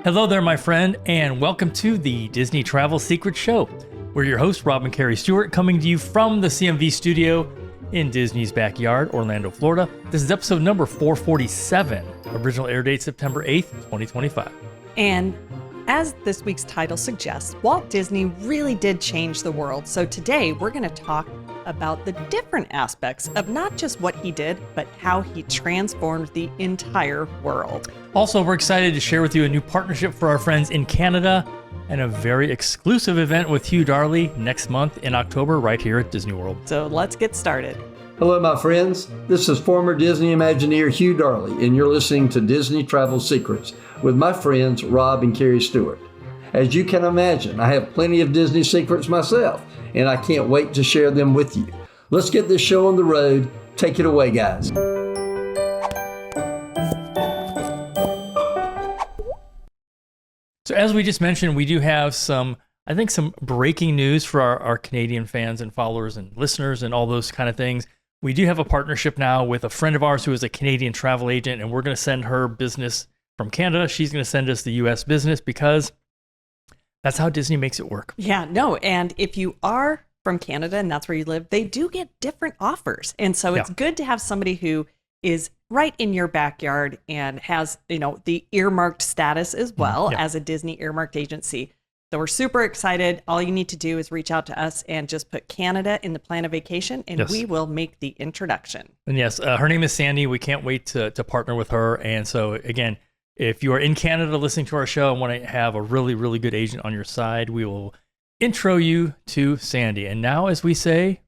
Hello there, my friend, and welcome to the Disney Travel Secrets Show. We're your hosts, Rob and Kerri Stuart, coming to you from the CMV studio in Disney's backyard, Orlando, Florida. This is episode number 447. Original air date September 8th, 2025. And as this week's title suggests, Walt Disney really did change the world. So today we're going to talk about the different aspects of not just what he did, but how he transformed the entire world. Also, we're excited to share with you a new partnership for our friends in Canada and a very exclusive event with Hugh Darley next month in October right here at Disney World. So let's get started. Hello, my friends. This is former Disney Imagineer Hugh Darley, and you're listening to Disney Travel Secrets with my friends Rob and Kerri Stuart. As you can imagine, I have plenty of Disney secrets myself, and I can't wait to share them with you. Let's get this show on the road. Take it away, guys. So as we just mentioned, we do have some breaking news for our Canadian fans and followers and listeners and all those kind of things. We do have a partnership now with a friend of ours who is a Canadian travel agent, and we're going to send her business from Canada. She's going to send us the U.S. business because that's how Disney makes it work. Yeah, no. And if you are from Canada and that's where you live, they do get different offers. And so it's good to have somebody who is right in your backyard and has, the earmarked status as well as a Disney earmarked agency. So we're super excited. All you need to do is reach out to us and just put Canada in the plan of vacation, and we will make the introduction. And yes, her name is Sandy. We can't wait to partner with her. And so again, if you are in Canada listening to our show and want to have a really, really good agent on your side, we will intro you to Sandy. And now, as we say,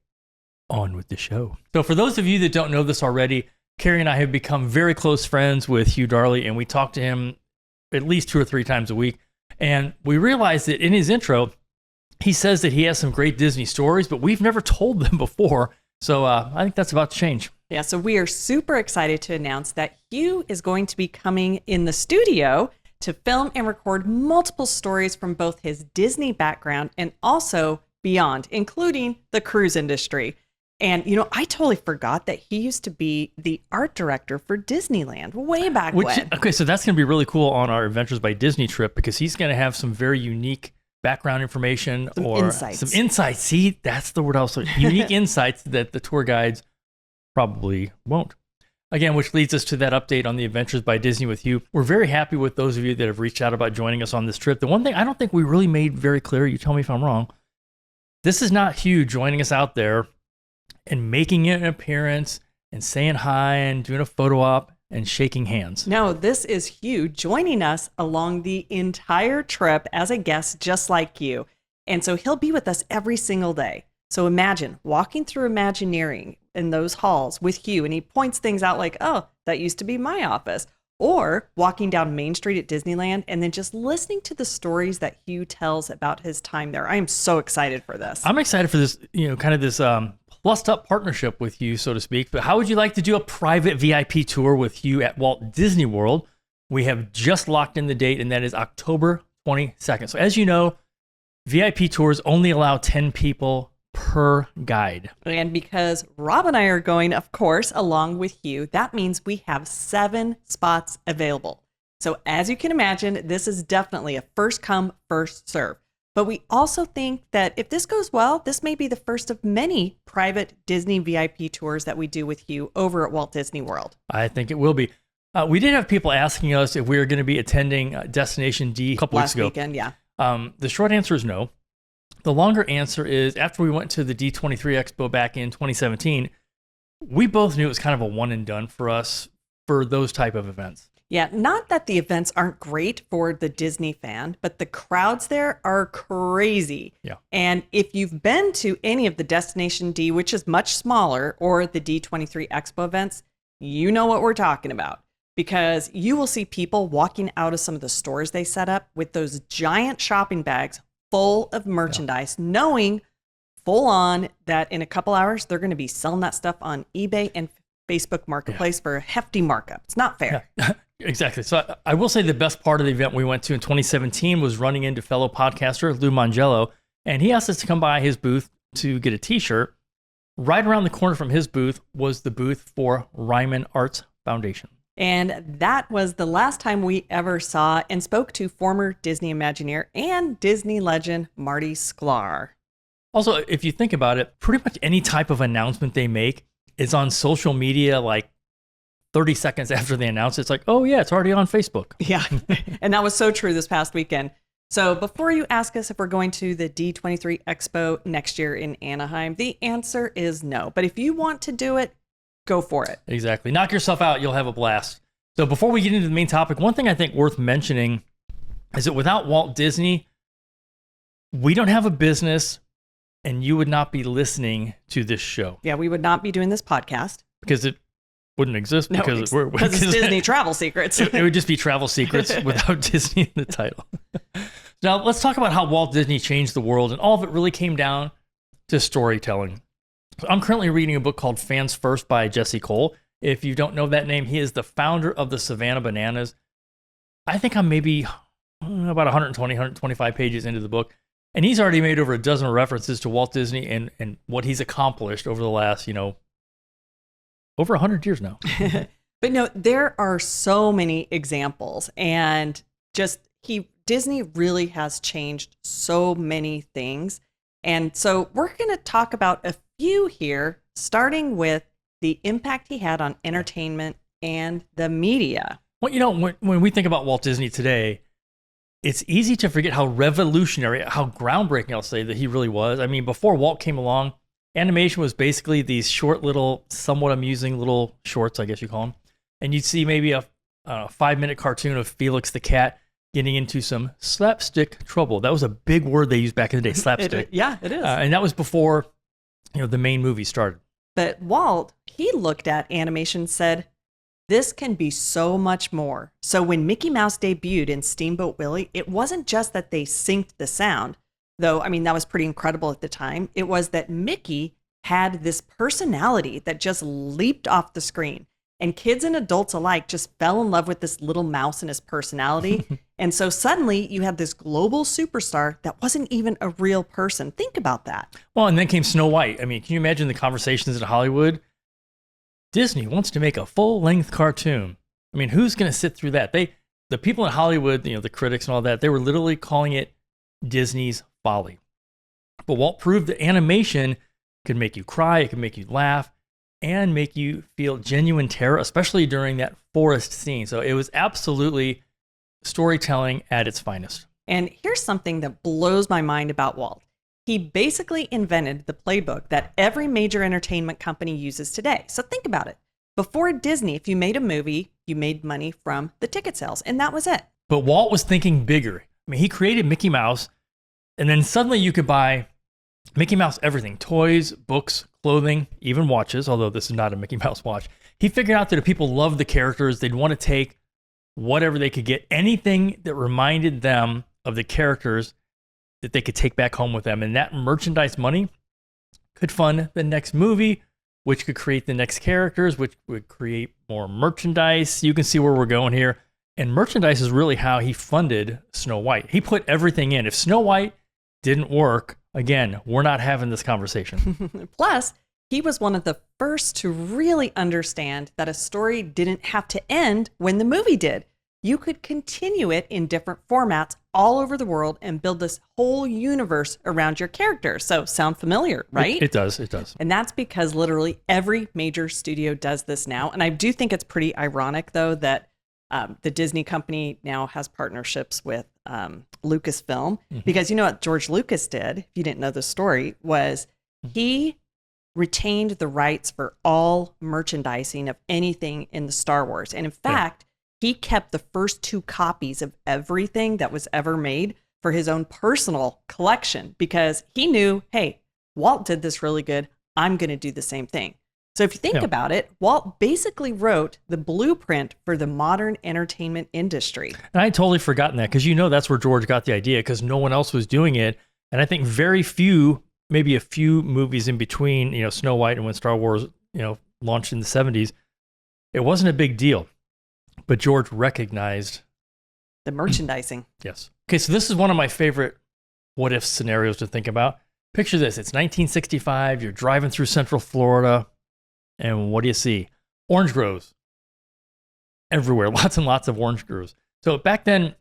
on with the show. So for those of you that don't know this already, Kerri and I have become very close friends with Hugh Darley, and we talk to him at least 2 or 3 times a week. And we realized that in his intro, he says that he has some great Disney stories, but we've never told them before. So I think that's about to change. Yeah, so we are super excited to announce that Hugh is going to be coming in the studio to film and record multiple stories from both his Disney background and also beyond, including the cruise industry. And, I totally forgot that he used to be the art director for Disneyland way back when. Okay, so that's going to be really cool on our Adventures by Disney trip because he's going to have some very unique background information some insights. See, that's the word also. Unique insights that the tour guides probably won't. Again, which leads us to that update on the Adventures by Disney with Hugh. We're very happy with those of you that have reached out about joining us on this trip. The one thing I don't think we really made very clear, you tell me if I'm wrong, this is not Hugh joining us out there and making an appearance and saying hi and doing a photo op and shaking hands. No, this is Hugh joining us along the entire trip as a guest, just like you. And so he'll be with us every single day. So imagine walking through Imagineering in those halls with Hugh, and he points things out like, oh, that used to be my office. Or walking down Main Street at Disneyland and then just listening to the stories that Hugh tells about his time there. I am so excited for this. I'm excited for this, kind of this plussed up partnership with Hugh, so to speak. But how would you like to do a private VIP tour with Hugh at Walt Disney World? We have just locked in the date, and that is October 22nd. So as you know, VIP tours only allow 10 people per guide. And because Rob and I are going, of course, along with Hugh, that means we have 7 spots available. So as you can imagine, this is definitely a first come, first serve. But we also think that if this goes well, this may be the first of many private Disney VIP tours that we do with Hugh over at Walt Disney World. I think it will be. We did have people asking us if we were going to be attending Destination D a couple weeks ago. Last weekend, yeah. The short answer is no. The longer answer is after we went to the D23 Expo back in 2017, we both knew it was kind of a one and done for us for those type of events. Yeah, not that the events aren't great for the Disney fan, but the crowds there are crazy. Yeah. And if you've been to any of the Destination D, which is much smaller, or the D23 Expo events, you know what we're talking about. Because you will see people walking out of some of the stores they set up with those giant shopping bags full of merchandise, knowing full on that in a couple hours, they're going to be selling that stuff on eBay and Facebook Marketplace for a hefty markup. It's not fair. Yeah. Exactly. So I will say the best part of the event we went to in 2017 was running into fellow podcaster Lou Mangello, and he asked us to come by his booth to get a t-shirt. Right around the corner from his booth was the booth for Ryman Arts Foundation. And that was the last time we ever saw and spoke to former Disney Imagineer and Disney legend Marty Sklar. Also, if you think about it, pretty much any type of announcement they make is on social media like 30 seconds after they announce it. It's like, oh yeah, it's already on Facebook. Yeah, and that was so true this past weekend. So before you ask us if we're going to the D23 Expo next year in Anaheim, the answer is no. But if you want to do it, go for it. Exactly. Knock yourself out. You'll have a blast. So before we get into the main topic, one thing I think worth mentioning is that without Walt Disney, we don't have a business and you would not be listening to this show. Yeah, we would not be doing this podcast. Because it wouldn't exist. No, because it's Disney Travel Secrets. It would just be Travel Secrets without Disney in the title. Now, let's talk about how Walt Disney changed the world, and all of it really came down to storytelling. I'm currently reading a book called Fans First by Jesse Cole. If you don't know that name, he is the founder of the Savannah Bananas. I think I'm maybe about 120, 125 pages into the book, and he's already made over a dozen references to Walt Disney and what he's accomplished over the last, over 100 years now. But no, there are so many examples, and Disney really has changed so many things. And so we're going to talk about a few here, starting with the impact he had on entertainment and the media. Well, when we think about Walt Disney today, it's easy to forget how revolutionary, how groundbreaking, I'll say, that he really was. I mean, before Walt came along, animation was basically these short little, somewhat amusing little shorts, I guess you call them. And you'd see maybe a 5-minute cartoon of Felix the cat getting into some slapstick trouble. That was a big word they used back in the day, slapstick. Yeah, it is. And that was before the main movie started. But Walt, he looked at animation and said, this can be so much more. So when Mickey Mouse debuted in Steamboat Willie, it wasn't just that they synced the sound, though, I mean, that was pretty incredible at the time. It was that Mickey had this personality that just leaped off the screen. And kids and adults alike just fell in love with this little mouse and his personality. And so suddenly you had this global superstar that wasn't even a real person. Think about that. Well, and then came Snow White. I mean, can you imagine the conversations in Hollywood? Disney wants to make a full-length cartoon. I mean, who's going to sit through that? The people in Hollywood, the critics and all that, they were literally calling it Disney's Folly. But Walt proved that animation could make you cry, it could make you laugh, and make you feel genuine terror, especially during that forest scene. So it was absolutely storytelling at its finest. And here's something that blows my mind about Walt. He basically invented the playbook that every major entertainment company uses today. So think about it. Before Disney, if you made a movie, you made money from the ticket sales, and that was it. But Walt was thinking bigger. I mean, he created Mickey Mouse, and then suddenly you could buy Mickey Mouse everything: toys, books, clothing, even watches, although this is not a Mickey Mouse watch. He figured out that if people loved the characters, they'd want to take whatever they could get, anything that reminded them of the characters that they could take back home with them. And that merchandise money could fund the next movie, which could create the next characters, which would create more merchandise. You can see where we're going here. And merchandise is really how he funded Snow White. He put everything in. If Snow White didn't work, again, we're not having this conversation. Plus, he was one of the first to really understand that a story didn't have to end when the movie did. You could continue it in different formats all over the world and build this whole universe around your characters. So sound familiar, right? It does. It does. And that's because literally every major studio does this now. And I do think it's pretty ironic, though, that the Disney company now has partnerships with Lucasfilm. Mm-hmm. Because you know what George Lucas did, if you didn't know the story, was he retained the rights for all merchandising of anything in the Star Wars. And in fact, he kept the first 2 copies of everything that was ever made for his own personal collection because he knew, hey, Walt did this really good. I'm going to do the same thing. So if you think about it, Walt basically wrote the blueprint for the modern entertainment industry. And I had totally forgotten that because that's where George got the idea because no one else was doing it. And I think very few, maybe a few movies in between, Snow White and when Star Wars, launched in the 70s, it wasn't a big deal. But George recognized the merchandising. Yes. Okay, so this is one of my favorite what if scenarios to think about. Picture this. It's 1965. You're driving through Central Florida. And what do you see? Orange groves. everywhere, lots and lots of orange groves. So back then,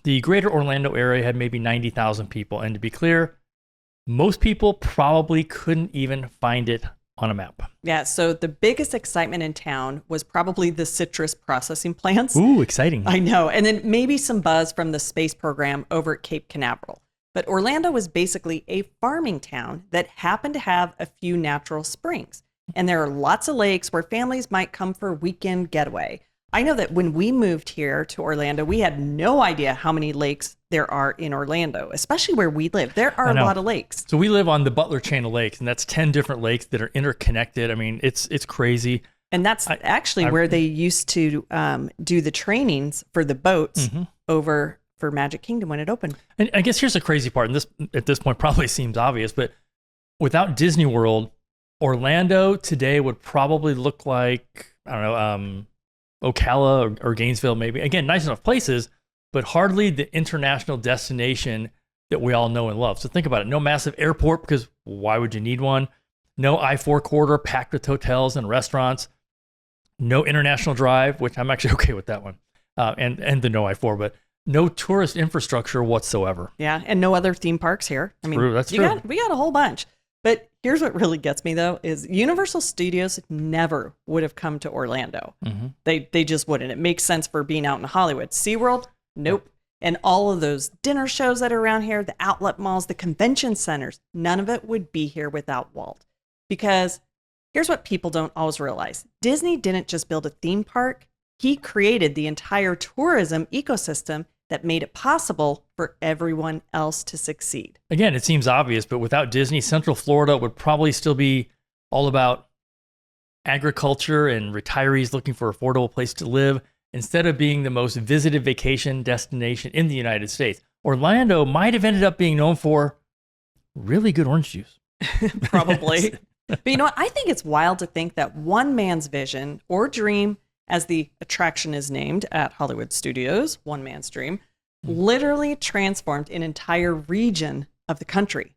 the greater Orlando area had maybe 90,000 people. And to be clear, most people probably couldn't even find it on a map. Yeah, so the biggest excitement in town was probably the citrus processing plants. Ooh, exciting. I know. And then maybe some buzz from the space program over at Cape Canaveral. But Orlando was basically a farming town that happened to have a few natural springs. And there are lots of lakes where families might come for a weekend getaway. I know that when we moved here to Orlando, we had no idea how many lakes there are in Orlando, especially where we live. There are a lot of lakes. So we live on the Butler chain of lakes, and that's 10 different lakes that are interconnected. I mean, it's crazy. And that's actually where they used to do the trainings for the boats over for Magic Kingdom when it opened. And I guess here's the crazy part, and this at this point probably seems obvious, but without Disney World, Orlando today would probably look like, I don't know, Ocala or Gainesville maybe. Again, nice enough places, but hardly the international destination that we all know and love. So think about it. No massive airport, because why would you need one? No I-4 corridor packed with hotels and restaurants. No international drive, which I'm actually okay with that one, and the no I-4, but no tourist infrastructure whatsoever. Yeah, and no other theme parks here. I mean, True, that's true. We got a whole bunch. But here's what really gets me, though, is Universal Studios never would have come to Orlando. They just wouldn't. It makes sense for being out in Hollywood. SeaWorld, nope. And all of those dinner shows that are around here, the outlet malls, the convention centers, none of it would be here without Walt. Because here's what people don't always realize. Disney didn't just build a theme park. He created the entire tourism ecosystem that made it possible for everyone else to succeed. Again, it seems obvious, but without Disney, Central Florida would probably still be all about agriculture and retirees looking for an affordable place to live instead of being the most visited vacation destination in the United States. Orlando might have ended up being known for really good orange juice. Probably. But you know what? I think it's wild to think that one man's vision or dream, as the attraction is named at Hollywood Studios, One Man's Dream, literally transformed an entire region of the country.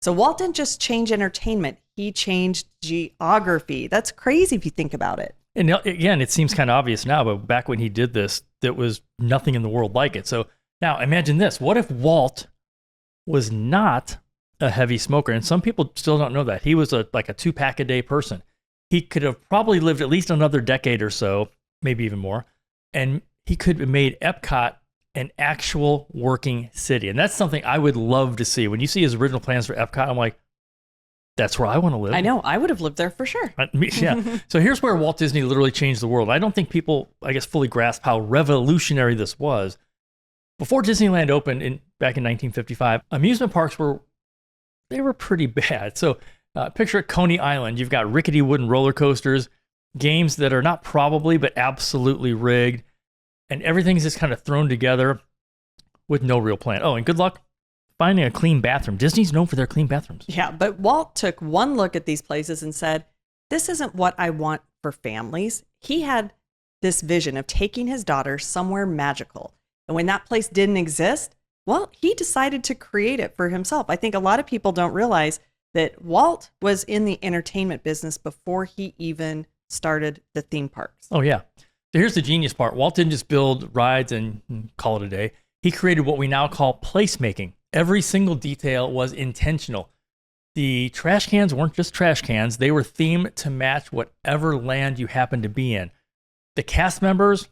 So Walt didn't just change entertainment, he changed geography. That's crazy if you think about it. And again, it seems kind of obvious now, but back when he did this, there was nothing in the world like it. So now imagine this. What if Walt was not a heavy smoker? And some people still don't know that. He was like a 2-pack-a-day person. He could have probably lived at least another decade or so, maybe even more, and he could have made Epcot an actual working city. And that's something I would love to see. When you see his original plans for Epcot, I'm like, that's where I want to live. I know. I would have lived there for sure. Yeah. So here's where Walt Disney literally changed the world. I don't think people, I guess, fully grasp how revolutionary this was. Before Disneyland opened back in 1955, amusement parks were pretty bad. So picture at Coney Island. You've got rickety wooden roller coasters, games that are not probably, but absolutely rigged. And everything's just kind of thrown together with no real plan. Oh, and good luck finding a clean bathroom. Disney's known for their clean bathrooms. Yeah, but Walt took one look at these places and said, this isn't what I want for families. He had this vision of taking his daughter somewhere magical. And when that place didn't exist, well, he decided to create it for himself. I think a lot of people don't realize that Walt was in the entertainment business before he even started the theme parks. Oh, yeah. So here's the genius part. Walt didn't just build rides and call it a day. He created what we now call placemaking. Every single detail was intentional. The trash cans weren't just trash cans. They were themed to match whatever land you happened to be in. The cast members,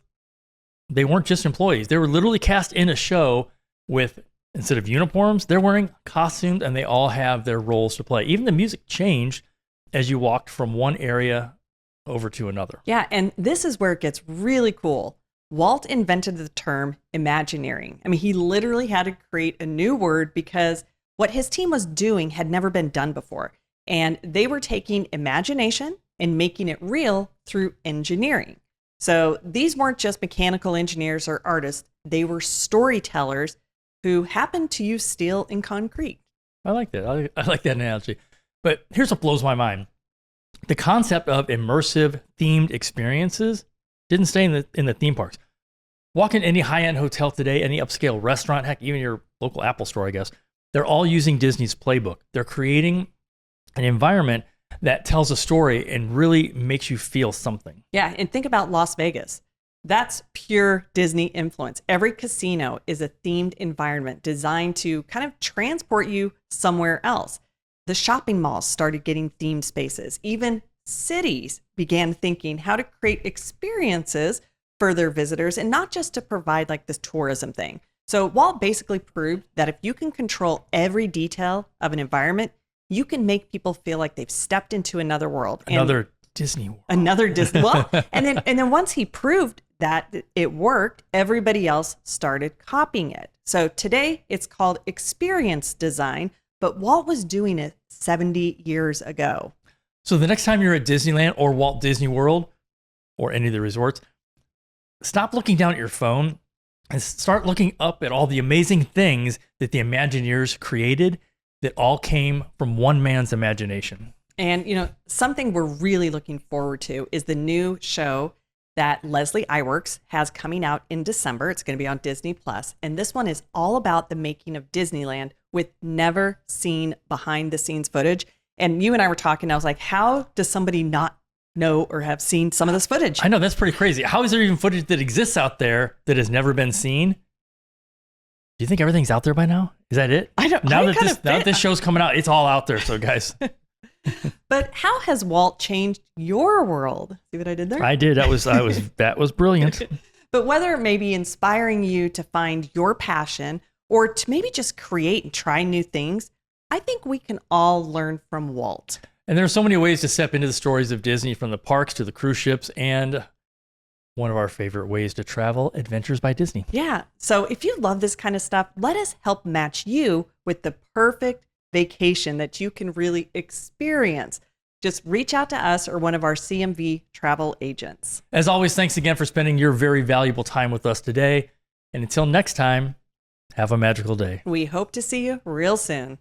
they weren't just employees. They were literally cast in a show with, instead of uniforms, they're wearing costumes and they all have their roles to play. Even the music changed as you walked from one area over to another. Yeah, and this is where it gets really cool. Walt invented the term Imagineering. I mean, he literally had to create a new word because what his team was doing had never been done before. And they were taking imagination and making it real through engineering. So these weren't just mechanical engineers or artists. They were storytellers who happened to use steel and concrete. I like that. I like that analogy. But here's what blows my mind. The concept of immersive themed experiences didn't stay in the theme parks. Walk in any high-end hotel today, any upscale restaurant, heck, even your local Apple store, I guess. They're all using Disney's playbook. They're creating an environment that tells a story and really makes you feel something. Yeah, and think about Las Vegas. That's pure Disney influence. Every casino is a themed environment designed to kind of transport you somewhere else. The shopping malls started getting themed spaces. Even cities began thinking how to create experiences for their visitors and not just to provide like this tourism thing. So Walt basically proved that if you can control every detail of an environment, you can make people feel like they've stepped into another world. Another Disney world. Another Disney. Well, and then once he proved that it worked, everybody else started copying it. So today it's called experience design, but Walt was doing it 70 years ago. So the next time you're at Disneyland or Walt Disney World or any of the resorts, stop looking down at your phone and start looking up at all the amazing things that the Imagineers created that all came from one man's imagination. And, you know, something we're really looking forward to is the new show that Leslie Iwerks has coming out in December. It's going to be on Disney Plus. And this one is all about the making of Disneyland with never seen behind the scenes footage. And you and I were talking, I was like, how does somebody not know or have seen some of this footage? I know, that's pretty crazy. How is there even footage that exists out there that has never been seen? Do you think everything's out there by now? Is that it? I don't know. Now Now that this show's coming out, it's all out there. So guys. But how has Walt changed your world? See what I did there? I did. That was brilliant. But whether it may be inspiring you to find your passion or to maybe just create and try new things, I think we can all learn from Walt. And there are so many ways to step into the stories of Disney, from the parks to the cruise ships, and one of our favorite ways to travel, Adventures by Disney. Yeah. So if you love this kind of stuff, let us help match you with the perfect vacation that you can really experience. Just reach out to us or one of our CMV travel agents. As always, thanks again for spending your very valuable time with us today. And until next time, have a magical day. We hope to see you real soon.